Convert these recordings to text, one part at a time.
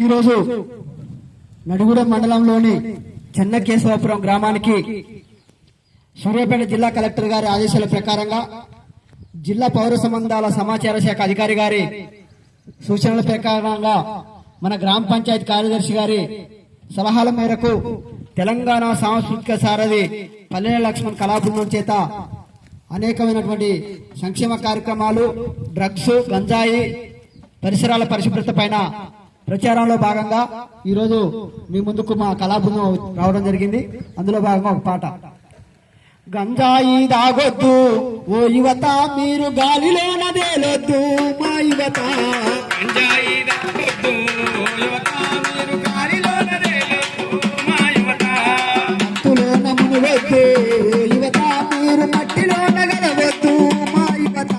ఈరోజు నడుగూడెం మండలంలోని చెన్నకేశవాపురం గ్రామానికి సూర్యాపేట జిల్లా కలెక్టర్ గారి ఆదేశాల ప్రకారంగా జిల్లా పౌర సంబంధాల సమాచార శాఖ అధికారి గారి సూచనల ప్రకారంగా మన గ్రామ పంచాయతీ కార్యదర్శి గారి సలహాల మేరకు తెలంగాణ సాంస్కృతిక సారథి పల్లెల లక్ష్మణ్ కళాబృందం చేత అనేకమైనటువంటి సంక్షేమ కార్యక్రమాలు, డ్రగ్స్, గంజాయి, పరిసరాల పరిశుభ్రత పైన ప్రచారంలో భాగంగా ఈరోజు మీ ముందుకు మా కళాబృందం రావడం జరిగింది. అందులో భాగంగా ఒక పాట. గంజాయి దాగొద్దు ఓ యువత, మీరు గాలిలోన తేలొద్దు మా యువత. గంజాయి దాగొద్దు ఓ యువత, మీరు గాలిలోన తేలొద్దు మా యువత. మత్తులోన మునుగొద్దు ఓ యువత, మీరు మట్టిలోన గడవద్దు మా యువత.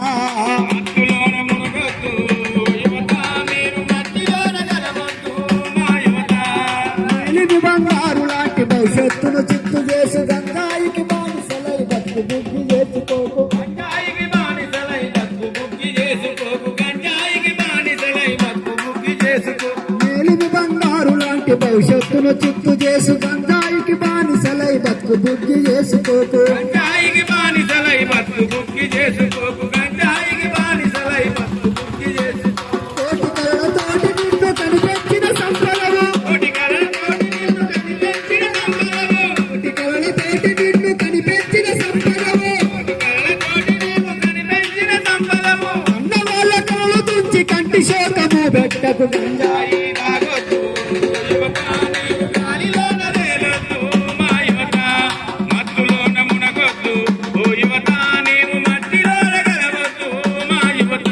మత్తులోన మునుగొద్దు ఓ యువత, మీరు మట్టిలోన గడవద్దు మా యువత. వెలిగి బంగారు లాంటి భవిష్యత్తును చిత్తు చేసి గంజాయికి బానిసలై బతుకు బుద్ధి చేసుకోకు. గంజాయికి బానిసలై బతుకు బుద్ధి చేసుకోకు. గంజాయికి బానిసలై బతుకు బుద్ధి చేసుకోకు. వెలిగి బంగారు లాంటి భవిష్యత్తును చిత్తు చేసి గంజాయికి బానిసలై బతుకు బుద్ధి చేసుకోకు. గంజాయికి బానిసలై బతుకు బుద్ధి చేసుకోకు. గంజాయికి బానిసలై బతుకు బుద్ధి చేసుకోకు. కోటి కళ్ళతోటి నిన్ను కనిపెట్టిన సంపదవు, కోటి కళలతోటి నిన్ను కనిపెట్టిన సంపదవు. కోటి కళ్ళతోటి నిన్ను కనిపెట్టిన సంపదవు. కోటి కళలతోటి నిన్ను కనిపెట్టిన సంపదవు. అన్న వాళ్ళ కళ్ళు తుంచి కంటి శోకము పెట్టకు. గంజాయి తాగొద్దు యువత, నీవు గాలిలోన తేలొద్దు మా యువత. మత్తులోన మునగొద్దు ఓ యువత, నీవు మట్టిలోన గడవద్దు మా యువత.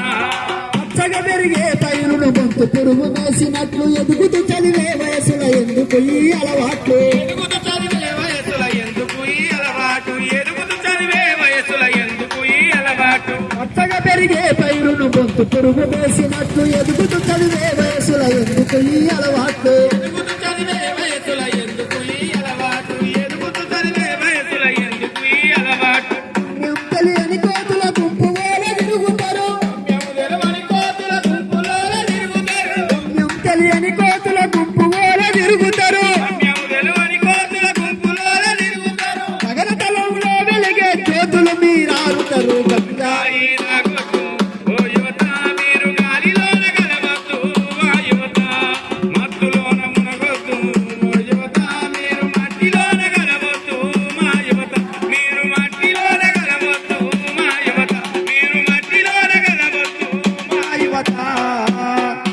పచ్చగా పెరిగే పైరును గొంతు పురుగు వేసినట్లు ఎదుగుతూ చదివే వయసుల ఎందుకు ఈ అలవాట్లు. ఎదుగుతూ చదివే వయసుల ఎందుకు ఈ అలవాటు. ఎదుగుతూ చదివే వయసుల ఎందుకు ఈ అలవాటు. పచ్చగా పెరిగే పైరును గొంతు పురుగు వేసినట్లు ఎదుగుతూ చదివే వయసుల ఎందుకు ఈ అలవాట్లు. ఎదుగుతూ చదివే వయసుల ఎందుకు ఈ అలవాటు. ఎదుగుతూ చదివే వయసుల ఎందుకు ఈ అలవాటు. మేము తెలియని కోతుల గుంపు వేల తిరుగుతారు. మేము తెలవని కోతుల గుంపులోన తిరుగుతారు. మేము తెలియని